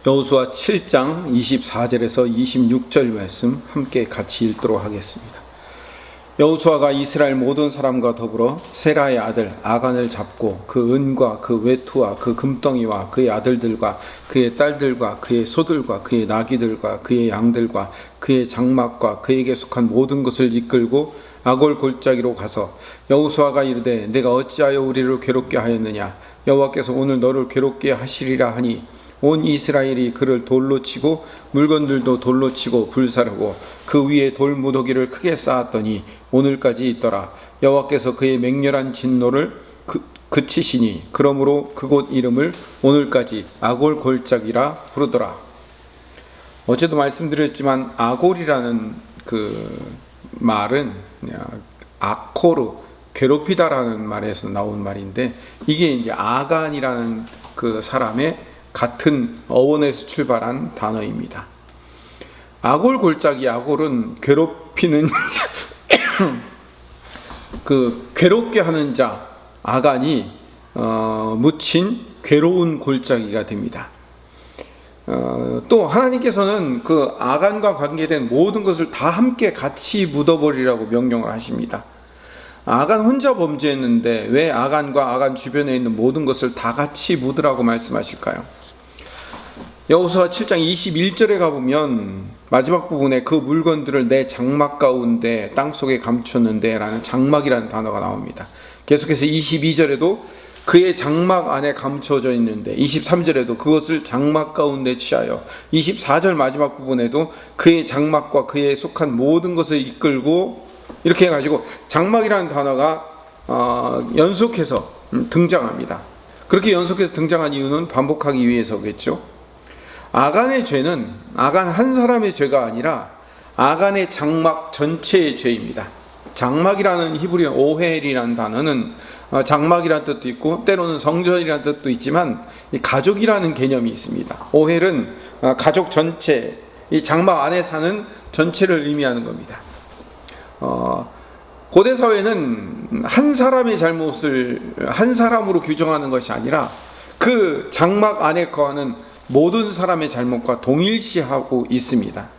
여호수아 7장 24절에서 26절 말씀 함께 같이 읽도록 하겠습니다. 여호수아가 이스라엘 모든 사람과 더불어 세라의 아들 아간을 잡고 그 은과 그 외투와 그 금덩이와 그의 아들들과 그의 딸들과 그의 소들과 그의 나귀들과 그의 양들과 그의 장막과 그에게 속한 모든 것을 이끌고 아골 골짜기로 가서 여호수아가 이르되 내가 어찌하여 우리를 괴롭게 하였느냐 여호와께서 오늘 너를 괴롭게 하시리라 하니 온 이스라엘이 그를 돌로 치고 물건들도 돌로 치고 불사르고 그 위에 돌 무더기를 크게 쌓았더니 오늘까지 있더라. 여호와께서 그의 맹렬한 진노를 그치시니 그러므로 그곳 이름을 오늘까지 아골 골짜기라 부르더라. 어제도 말씀드렸지만 아골이라는 그 말은 아코르 괴롭히다라는 말에서 나온 말인데 이게 이제 아간이라는 그 사람의 같은 어원에서 출발한 단어입니다. 아골 골짜기, 아골은 괴롭히는 그 괴롭게 하는 자 아간이 묻힌 괴로운 골짜기가 됩니다. 또 하나님께서는 그 아간과 관계된 모든 것을 다 함께 같이 묻어버리라고 명령을 하십니다. 아간 혼자 범죄했는데 왜 아간과 아간 주변에 있는 모든 것을 다 같이 묻으라고 말씀하실까요? 여호수아 7장 21절에 가보면 마지막 부분에 그 물건들을 내 장막 가운데 땅속에 감췄는데 라는 장막이라는 단어가 나옵니다. 계속해서 22절에도 그의 장막 안에 감춰져 있는데 23절에도 그것을 장막 가운데 취하여 24절 마지막 부분에도 그의 장막과 그에 속한 모든 것을 이끌고 이렇게 해가지고 장막이라는 단어가 연속해서 등장합니다. 그렇게 연속해서 등장한 이유는 반복하기 위해서겠죠. 아간의 죄는 아간 한 사람의 죄가 아니라 아간의 장막 전체의 죄입니다. 장막이라는 히브리어 오헬이라는 단어는 장막이라는 뜻도 있고 때로는 성전이라는 뜻도 있지만 가족이라는 개념이 있습니다. 오헬은 가족 전체, 이 장막 안에 사는 전체를 의미하는 겁니다. 고대 사회는 한 사람의 잘못을 한 사람으로 규정하는 것이 아니라 그 장막 안에 거하는 모든 사람의 잘못과 동일시하고 있습니다.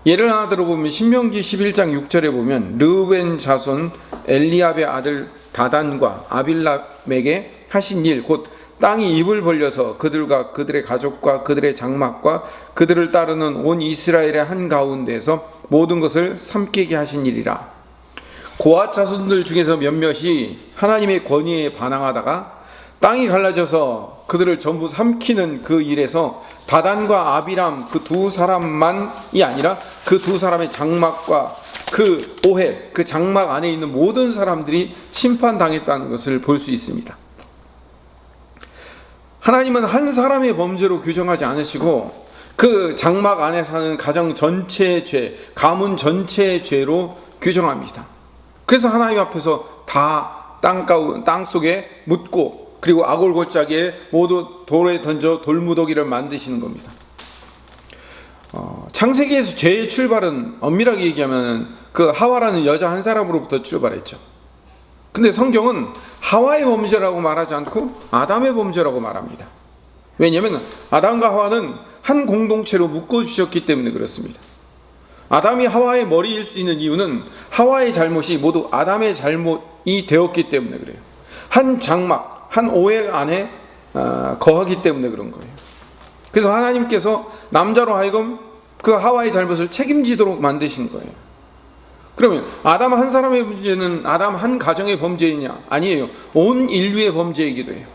예를 하나 들어보면 신명기 11장 6절에 보면 르우벤 자손 엘리압의 아들 다단과 아빌람에게 하신 일 곧 땅이 입을 벌려서 그들과 그들의 가족과 그들의 장막과 그들을 따르는 온 이스라엘의 한가운데에서 모든 것을 삼키게 하신 일이라. 고앗 자손들 중에서 몇몇이 하나님의 권위에 반항하다가 땅이 갈라져서 그들을 전부 삼키는 그 일에서 다단과 아비람 그 두 사람만이 아니라 그 두 사람의 장막과 그 오헬 그 장막 안에 있는 모든 사람들이 심판당했다는 것을 볼 수 있습니다. 하나님은 한 사람의 범죄로 규정하지 않으시고 그 장막 안에 사는 가정 전체의 죄, 가문 전체의 죄로 규정합니다. 그래서 하나님 앞에서 다 땅 속에 묻고 그리고 아골 골짜기에 모두 돌에 던져 돌무더기를 만드시는 겁니다. 창세기에서 죄의 출발은 엄밀하게 얘기하면 그 하와라는 여자 한 사람으로부터 출발했죠. 근데 성경은 하와의 범죄라고 말하지 않고 아담의 범죄라고 말합니다. 왜냐하면 아담과 하와는 한 공동체로 묶어주셨기 때문에 그렇습니다. 아담이 하와의 머리일 수 있는 이유는 하와의 잘못이 모두 아담의 잘못이 되었기 때문에 그래요. 한 장막, 한 오헬 안에 거하기 때문에 그런 거예요. 그래서 하나님께서 남자로 하여금 그 하와의 잘못을 책임지도록 만드신 거예요. 그러면 아담 한 사람의 범죄는 아담 한 가정의 범죄이냐? 아니에요. 온 인류의 범죄이기도 해요.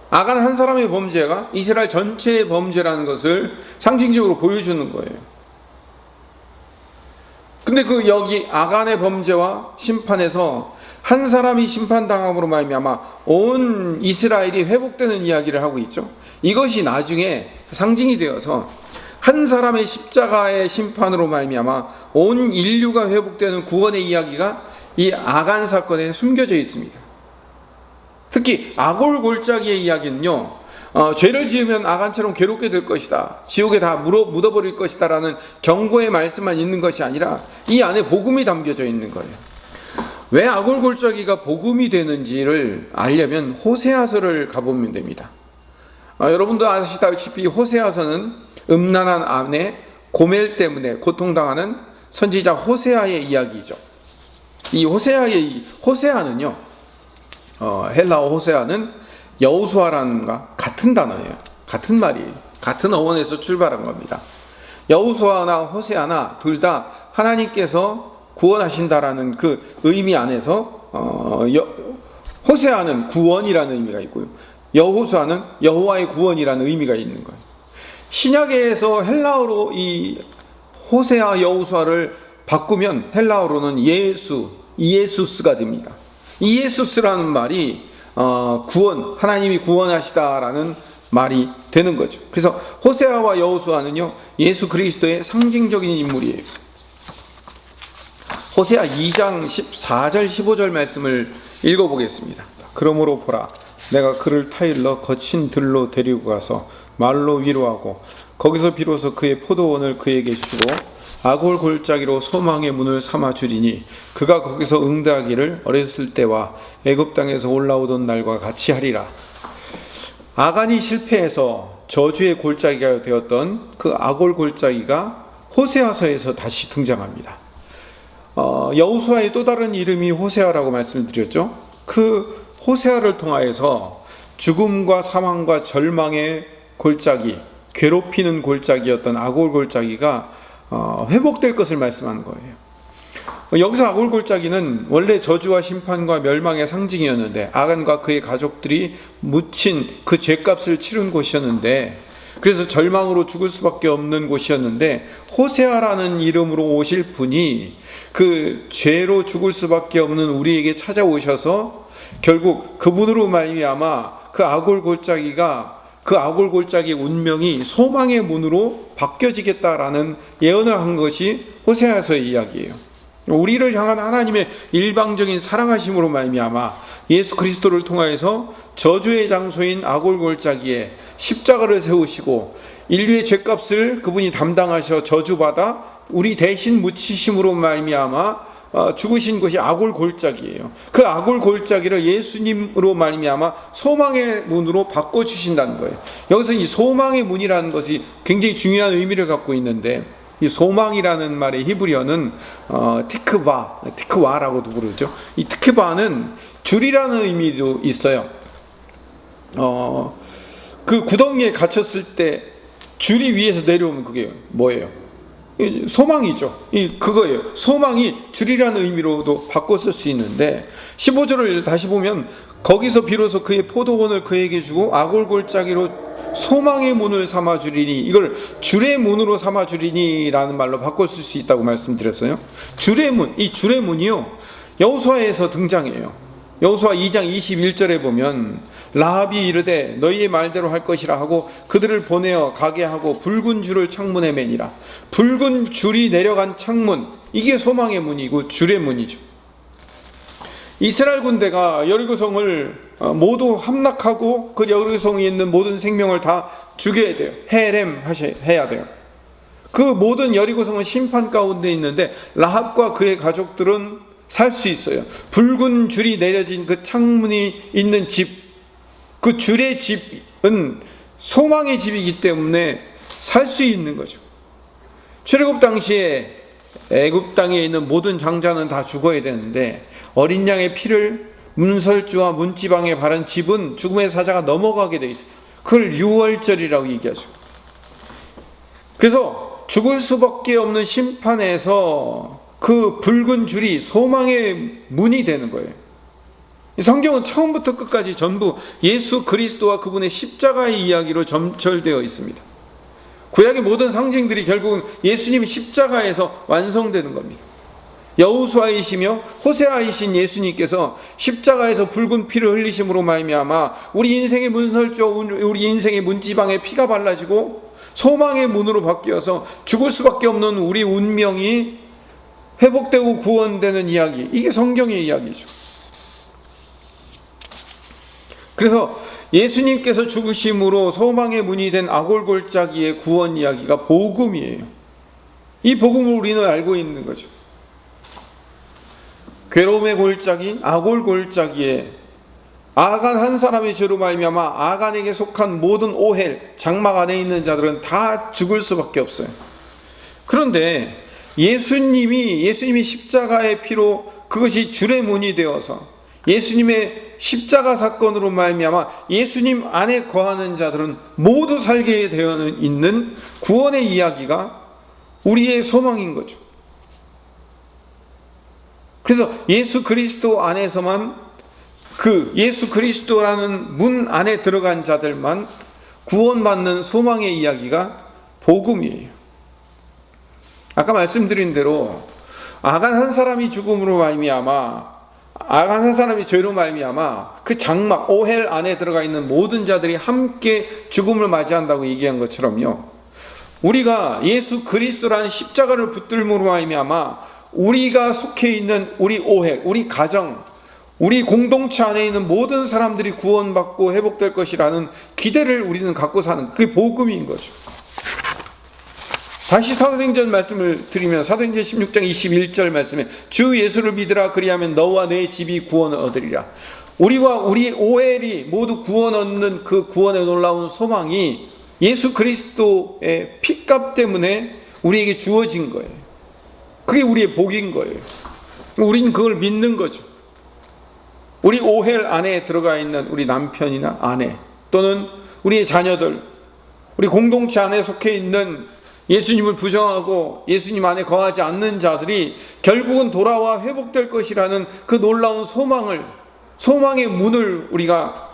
아간 한 사람의 범죄가 이스라엘 전체의 범죄라는 것을 상징적으로 보여주는 거예요. 근데 그 여기 아간의 범죄와 심판에서 한 사람이 심판당함으로 말미암아 온 이스라엘이 회복되는 이야기를 하고 있죠. 이것이 나중에 상징이 되어서 한 사람의 십자가의 심판으로 말미암아 온 인류가 회복되는 구원의 이야기가 이 아간 사건에 숨겨져 있습니다. 특히 아골 골짜기의 이야기는요, 죄를 지으면 아간처럼 괴롭게 될 것이다, 지옥에 다 묻어버릴 것이다 라는 경고의 말씀만 있는 것이 아니라 이 안에 복음이 담겨져 있는 거예요. 왜 아골 골짜기가 복음이 되는지를 알려면 호세아서를 가보면 됩니다. 여러분도 아시다시피 호세아서는 음란한 아내 고멜 때문에 고통당하는 선지자 호세아의 이야기죠. 이 호세아는요, 헬라어 호세아는 여호수아란과 같은 단어예요. 같은 말이에요. 같은 어원에서 출발한 겁니다. 여호수아나 호세아나 둘 다 하나님께서 구원하신다라는 그 의미 안에서 호세아는 구원이라는 의미가 있고요, 여호수아는 여호와의 구원이라는 의미가 있는 거예요. 신약에서 헬라어로 이 호세아 여호수아를 바꾸면 헬라어로는 이에수스가 됩니다. 이에수스라는 말이 구원, 하나님이 구원하시다라는 말이 되는 거죠. 그래서 호세아와 여호수아는요, 예수 그리스도의 상징적인 인물이에요. 호세아 2장 14절 15절 말씀을 읽어보겠습니다. 그러므로 보라, 내가 그를 타일러 거친 들로 데리고 가서 말로 위로하고 거기서 비로소 그의 포도원을 그에게 주고 아골 골짜기로 소망의 문을 삼아 주리니 그가 거기서 응대하기를 어렸을 때와 애굽 땅에서 올라오던 날과 같이 하리라. 아간이 실패해서 저주의 골짜기가 되었던 그 아골 골짜기가 호세아서에서 다시 등장합니다. 여호수아의 또 다른 이름이 호세아라고 말씀을 드렸죠. 그 호세아를 통하여서 죽음과 사망과 절망의 골짜기, 괴롭히는 골짜기였던 아골 골짜기가 회복될 것을 말씀하는 거예요. 여기서 아골 골짜기는 원래 저주와 심판과 멸망의 상징이었는데, 아간과 그의 가족들이 묻힌 그 죄값을 치른 곳이었는데, 그래서 절망으로 죽을 수밖에 없는 곳이었는데, 호세아라는 이름으로 오실 분이 그 죄로 죽을 수밖에 없는 우리에게 찾아오셔서 결국 그분으로 말미암아 그 아골 골짜기의 운명이 소망의 문으로 바뀌어지겠다라는 예언을 한 것이 호세아서의 이야기예요. 우리를 향한 하나님의 일방적인 사랑하심으로 말미암아 예수 그리스도를 통하여서 저주의 장소인 아골 골짜기에 십자가를 세우시고 인류의 죄값을 그분이 담당하셔 저주받아 우리 대신 묻히심으로 말미암아 죽으신 것이 아골 골짜기예요. 그 아골 골짜기를 예수님으로 말미암아 소망의 문으로 바꿔 주신다는 거예요. 여기서 이 소망의 문이라는 것이 굉장히 중요한 의미를 갖고 있는데, 이 소망이라는 말의 히브리어는 티크와라고도 부르죠. 이 티크바는 줄이라는 의미도 있어요. 그 구덩이에 갇혔을 때 줄이 위에서 내려오면 그게 뭐예요? 소망이죠. 그거예요. 소망이 줄이라는 의미로도 바꿔 쓸 수 있는데, 15절을 다시 보면 거기서 비로소 그의 포도원을 그에게 주고 아골 골짜기로 소망의 문을 삼아 주리니, 이걸 줄의 문으로 삼아 주리니 라는 말로 바꿔 쓸 수 있다고 말씀드렸어요. 줄의 문, 이 줄의 문이요, 여호수아에서 등장해요. 여호수아 2장 21절에 보면 라합이 이르되 너희의 말대로 할 것이라 하고 그들을 보내어 가게 하고 붉은 줄을 창문에 매니라. 붉은 줄이 내려간 창문, 이게 소망의 문이고 줄의 문이죠. 이스라엘 군대가 여리고성을 모두 함락하고 그 여리고성에 있는 모든 생명을 다 죽여야 돼요. 해야 돼요. 그 모든 여리고성은 심판 가운데 있는데 라합과 그의 가족들은 살 수 있어요. 붉은 줄이 내려진 그 창문이 있는 집, 그 줄의 집은 소망의 집이기 때문에 살 수 있는 거죠. 출애굽 당시에 애굽 땅에 있는 모든 장자는 다 죽어야 되는데, 어린 양의 피를 문설주와 문지방에 바른 집은 죽음의 사자가 넘어가게 돼 있어요. 그걸 유월절이라고 얘기하죠. 그래서 죽을 수밖에 없는 심판에서 그 붉은 줄이 소망의 문이 되는 거예요. 성경은 처음부터 끝까지 전부 예수 그리스도와 그분의 십자가의 이야기로 점철되어 있습니다. 구약의 모든 상징들이 결국은 예수님이 십자가에서 완성되는 겁니다. 여호수아이시며 호세아이신 예수님께서 십자가에서 붉은 피를 흘리심으로 말미암아 우리 인생의 문설주와 우리 인생의 문지방에 피가 발라지고 소망의 문으로 바뀌어서 죽을 수밖에 없는 우리 운명이 회복되고 구원되는 이야기, 이게 성경의 이야기죠. 그래서 예수님께서 죽으심으로 소망의 문이 된 아골 골짜기의 구원 이야기가 복음이에요. 이 복음을 우리는 알고 있는 거죠. 괴로움의 골짜기, 아골 골짜기에 아간 한 사람의 죄로 말미암아 아간에게 속한 모든 오헬, 장막 안에 있는 자들은 다 죽을 수밖에 없어요. 그런데 예수님이 십자가의 피로 그것이 줄의 문이 되어서 예수님의 십자가 사건으로 말미암아 예수님 안에 거하는 자들은 모두 살게 되어 있는 구원의 이야기가 우리의 소망인 거죠. 그래서 예수 그리스도 안에서만, 그 예수 그리스도라는 문 안에 들어간 자들만 구원받는 소망의 이야기가 복음이에요. 아까 말씀드린 대로 아간 한 사람이 죽음으로 말미암아, 아간 한 사람이 죄로 말미암아 그 장막 오헬 안에 들어가 있는 모든 자들이 함께 죽음을 맞이한다고 얘기한 것처럼요, 우리가 예수 그리스도라는 십자가를 붙들므로 말미암아 우리가 속해 있는 우리 오헬, 우리 가정, 우리 공동체 안에 있는 모든 사람들이 구원받고 회복될 것이라는 기대를 우리는 갖고 사는, 그게 복음인 거죠. 다시 사도행전 말씀을 드리면 사도행전 16장 21절 말씀에 주 예수를 믿으라, 그리하면 너와 내 집이 구원을 얻으리라. 우리와 우리 오헬이 모두 구원 얻는 그 구원의 놀라운 소망이 예수 그리스도의 피값 때문에 우리에게 주어진 거예요. 그게 우리의 복인 거예요. 우리는 그걸 믿는 거죠. 우리 오헬 안에 들어가 있는 우리 남편이나 아내, 또는 우리의 자녀들, 우리 공동체 안에 속해 있는 예수님을 부정하고 예수님 안에 거하지 않는 자들이 결국은 돌아와 회복될 것이라는 그 놀라운 소망의 문을 우리가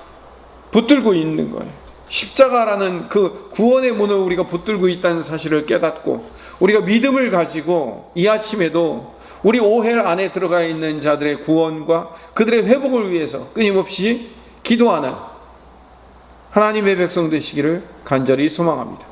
붙들고 있는 거예요. 십자가라는 그 구원의 문을 우리가 붙들고 있다는 사실을 깨닫고 우리가 믿음을 가지고 이 아침에도 우리 오헬 안에 들어가 있는 자들의 구원과 그들의 회복을 위해서 끊임없이 기도하는 하나님의 백성 되시기를 간절히 소망합니다.